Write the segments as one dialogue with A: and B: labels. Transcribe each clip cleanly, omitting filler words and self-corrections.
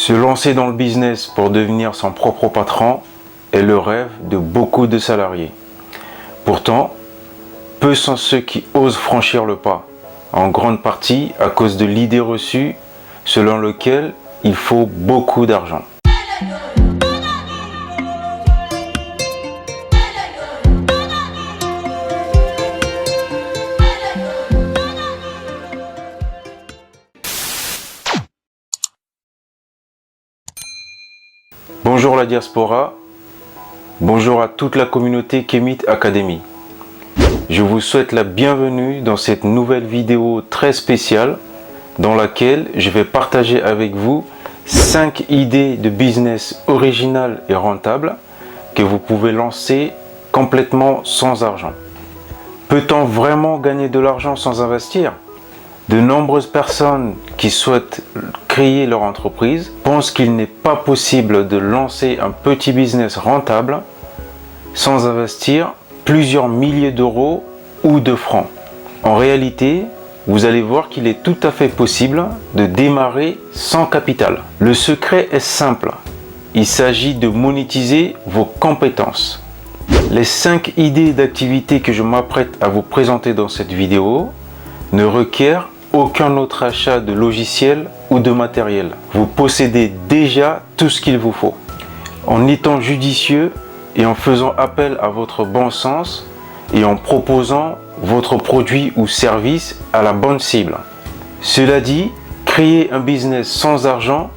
A: Se lancer dans le business pour devenir son propre patron est le rêve de beaucoup de salariés. Pourtant, peu sont ceux qui osent franchir le pas, en grande partie à cause de l'idée reçue selon laquelle il faut beaucoup d'argent. Bonjour la diaspora, bonjour à toute la communauté Kemit Academy. Je vous souhaite la bienvenue dans cette nouvelle vidéo très spéciale dans laquelle je vais partager avec vous 5 idées de business originales et rentables que vous pouvez lancer complètement sans argent. Peut-on vraiment gagner de l'argent sans investir? De nombreuses personnes qui souhaitent créer leur entreprise pensent qu'il n'est pas possible de lancer un petit business rentable sans investir plusieurs milliers d'euros ou de francs. En réalité, vous allez voir qu'il est tout à fait possible de démarrer sans capital. Le secret est simple. Il s'agit de monétiser vos compétences. Les 5 idées d'activité que je m'apprête à vous présenter dans cette vidéo ne requièrent aucun autre achat de logiciel ou de matériel. Vous possédez déjà tout ce qu'il vous faut. En étant judicieux et en faisant appel à votre bon sens et en proposant votre produit ou service à la bonne cible. Cela dit, créer un business sans argent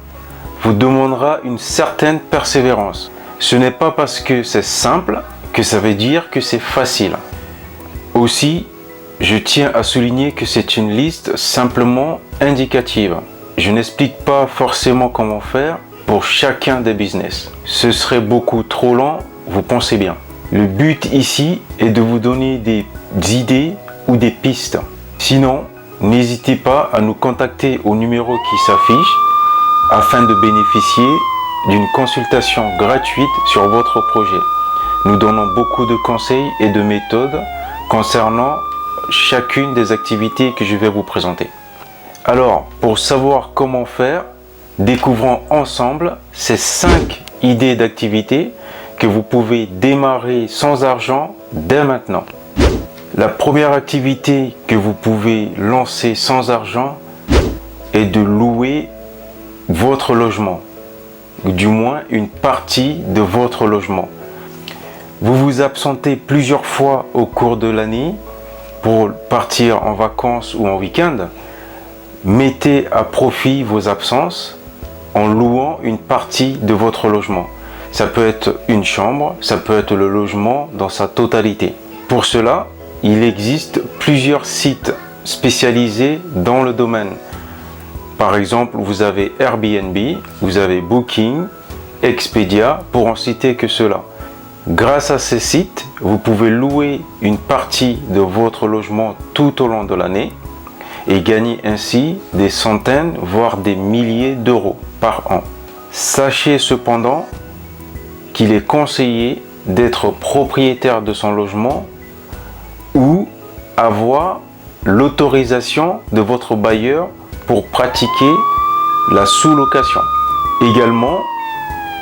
A: vous demandera une certaine persévérance. Ce n'est pas parce que c'est simple que ça veut dire que c'est facile. Aussi, je tiens à souligner que c'est une liste simplement indicative. Je n'explique pas forcément comment faire pour chacun des business. Ce serait beaucoup trop lent, vous pensez bien. Le but ici est de vous donner des idées ou des pistes. Sinon, n'hésitez pas à nous contacter au numéro qui s'affiche afin de bénéficier d'une consultation gratuite sur votre projet. Nous donnons beaucoup de conseils et de méthodes concernant chacune des activités que je vais vous présenter. Alors, pour savoir comment faire, découvrons ensemble ces 5 idées d'activités que vous pouvez démarrer sans argent dès maintenant. La première activité que vous pouvez lancer sans argent est de louer votre logement, ou du moins une partie de votre logement. Vous vous absentez plusieurs fois au cours de l'année pour partir en vacances ou en week-end. Mettez à profit vos absences en louant une partie de votre logement. Ça peut être une chambre, ça peut être le logement dans sa totalité. Pour cela, il existe plusieurs sites spécialisés dans le domaine. Par exemple, vous avez Airbnb, vous avez Booking, Expedia, pour en citer que cela. Grâce à ces sites, vous pouvez louer une partie de votre logement tout au long de l'année et gagner ainsi des centaines, voire des milliers d'euros par an. Sachez cependant qu'il est conseillé d'être propriétaire de son logement ou avoir l'autorisation de votre bailleur pour pratiquer la sous-location. Également,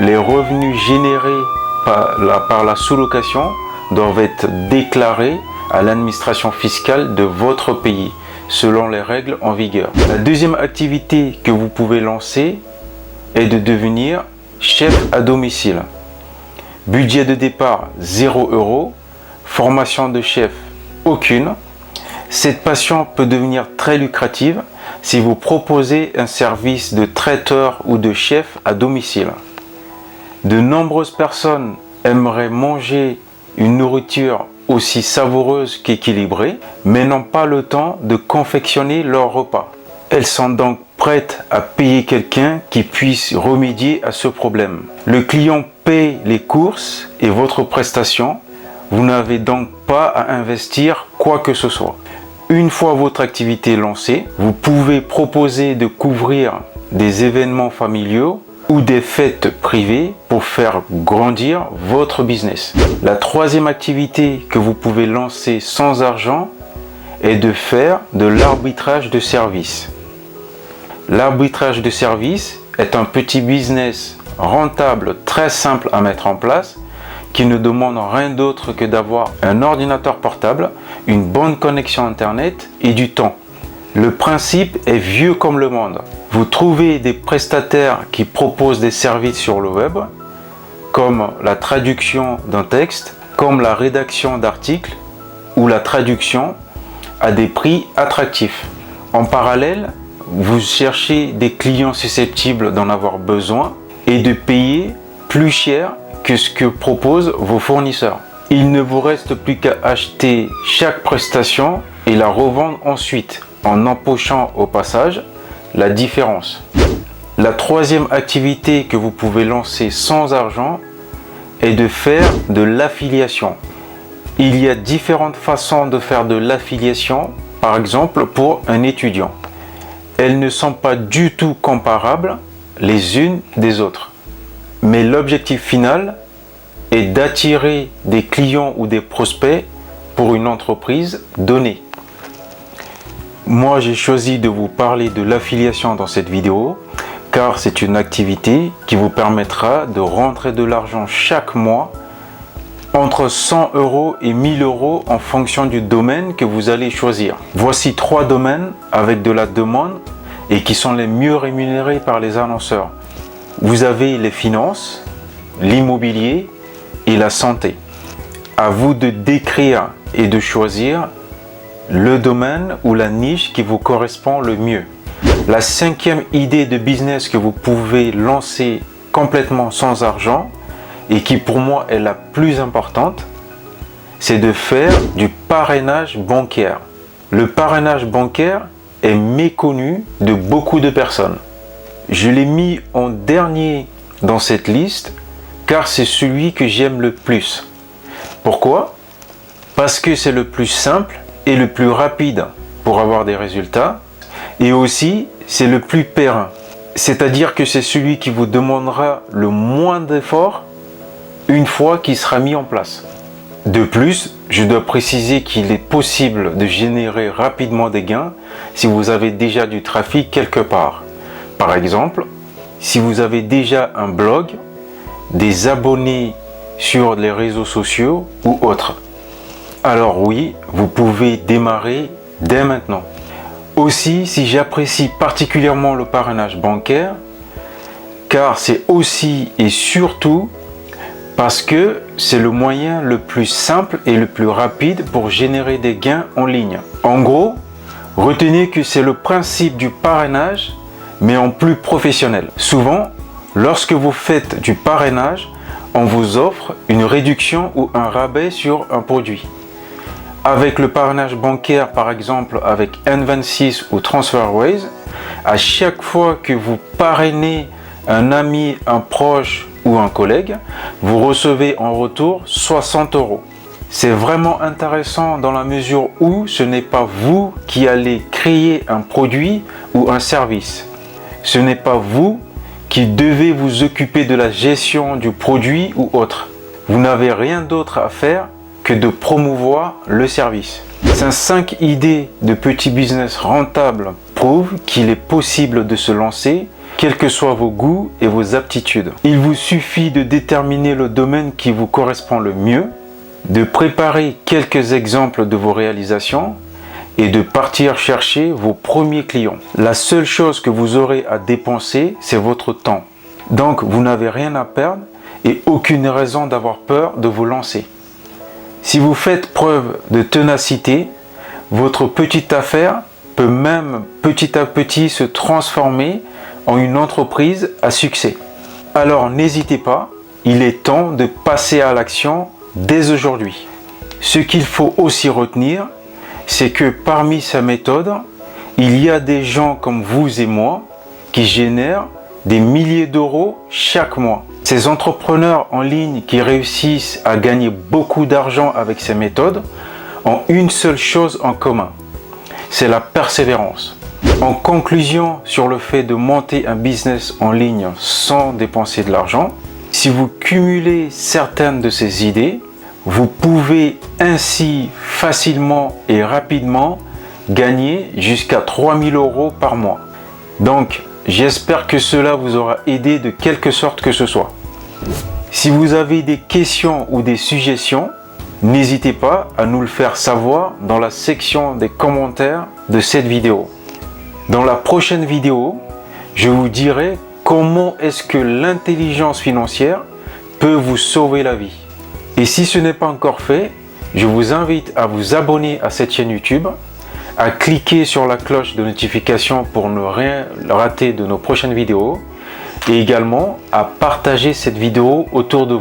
A: les revenus générés par la sous-location doivent être déclarés à l'administration fiscale de votre pays, selon les règles en vigueur. La deuxième activité que vous pouvez lancer est de devenir chef à domicile. Budget de départ 0 €, formation de chef aucune. Cette passion peut devenir très lucrative si vous proposez un service de traiteur ou de chef à domicile. De nombreuses personnes aimeraient manger une nourriture aussi savoureuse qu'équilibrée, mais n'ont pas le temps de confectionner leur repas. Elles sont donc prêtes à payer quelqu'un qui puisse remédier à ce problème. Le client paie les courses et votre prestation. Vous n'avez donc pas à investir quoi que ce soit. Une fois votre activité lancée, vous pouvez proposer de couvrir des événements familiaux ou des fêtes privées pour faire grandir votre business. La troisième activité que vous pouvez lancer sans argent est de faire de l'arbitrage de service. L'arbitrage de service est un petit business rentable, très simple à mettre en place, qui ne demande rien d'autre que d'avoir un ordinateur portable, une bonne connexion internet et du temps. Le principe est vieux comme le monde. Vous trouvez des prestataires qui proposent des services sur le web, comme la traduction d'un texte, comme la rédaction d'articles ou la traduction à des prix attractifs. En parallèle, vous cherchez des clients susceptibles d'en avoir besoin et de payer plus cher que ce que proposent vos fournisseurs. Il ne vous reste plus qu'à acheter chaque prestation et la revendre ensuite en empochant au passage la différence. La troisième activité que vous pouvez lancer sans argent est de faire de l'affiliation. Il y a différentes façons de faire de l'affiliation, par exemple pour un étudiant. Elles ne sont pas du tout comparables les unes des autres. Mais l'objectif final est d'attirer des clients ou des prospects pour une entreprise donnée. Moi, j'ai choisi de vous parler de l'affiliation dans cette vidéo car c'est une activité qui vous permettra de rentrer de l'argent chaque mois entre 100 € et 1000 € en fonction du domaine que vous allez choisir. Voici 3 domaines avec de la demande et qui sont les mieux rémunérés par les annonceurs. Vous avez les finances, l'immobilier et la santé. À vous de décrire et de choisir le domaine ou la niche qui vous correspond le mieux. La 5e idée de business que vous pouvez lancer complètement sans argent et qui pour moi est la plus importante, c'est de faire du parrainage bancaire. Le parrainage bancaire est méconnu de beaucoup de personnes. Je l'ai mis en dernier dans cette liste car c'est celui que j'aime le plus. Pourquoi? Parce que c'est le plus simple et le plus rapide pour avoir des résultats et aussi c'est le plus périn. C'est-à-dire que c'est celui qui vous demandera le moins d'efforts une fois qu'il sera mis en place. De plus, je dois préciser qu'il est possible de générer rapidement des gains si vous avez déjà du trafic quelque part. Par exemple, si vous avez déjà un blog, des abonnés sur les réseaux sociaux ou autres. Alors oui, vous pouvez démarrer dès maintenant. Aussi, si j'apprécie particulièrement le parrainage bancaire, car c'est aussi et surtout parce que c'est le moyen le plus simple et le plus rapide pour générer des gains en ligne. En gros, retenez que c'est le principe du parrainage, mais en plus professionnel. Souvent, lorsque vous faites du parrainage, on vous offre une réduction ou un rabais sur un produit. Avec le parrainage bancaire, par exemple avec N26 ou TransferWise, à chaque fois que vous parrainez un ami, un proche ou un collègue, vous recevez en retour 60 €. C'est vraiment intéressant dans la mesure où ce n'est pas vous qui allez créer un produit ou un service. Ce n'est pas vous qui devez vous occuper de la gestion du produit ou autre. Vous n'avez rien d'autre à faire que de promouvoir le service. Ces 5 idées de petits business rentables prouvent qu'il est possible de se lancer quels que soient vos goûts et vos aptitudes. Il vous suffit de déterminer le domaine qui vous correspond le mieux, de préparer quelques exemples de vos réalisations et de partir chercher vos premiers clients. La seule chose que vous aurez à dépenser, c'est votre temps. Donc vous n'avez rien à perdre et aucune raison d'avoir peur de vous lancer. Si vous faites preuve de ténacité, votre petite affaire peut même petit à petit se transformer en une entreprise à succès. Alors n'hésitez pas, il est temps de passer à l'action dès aujourd'hui. Ce qu'il faut aussi retenir, c'est que parmi ces méthodes, il y a des gens comme vous et moi qui génèrent des milliers d'euros chaque mois. Ces entrepreneurs en ligne qui réussissent à gagner beaucoup d'argent avec ces méthodes ont une seule chose en commun, c'est la persévérance. En conclusion sur le fait de monter un business en ligne sans dépenser de l'argent, si vous cumulez certaines de ces idées, vous pouvez ainsi facilement et rapidement gagner jusqu'à 3000 € par mois. Donc, J'espère que cela vous aura aidé de quelque sorte que ce soit. Si vous avez des questions ou des suggestions, n'hésitez pas à nous le faire savoir dans la section des commentaires de cette vidéo. Dans la prochaine vidéo, je vous dirai comment est-ce que l'intelligence financière peut vous sauver la vie. Et si ce n'est pas encore fait, je vous invite à vous abonner à cette chaîne YouTube, à cliquer sur la cloche de notification pour ne rien rater de nos prochaines vidéos et également à partager cette vidéo autour de vous.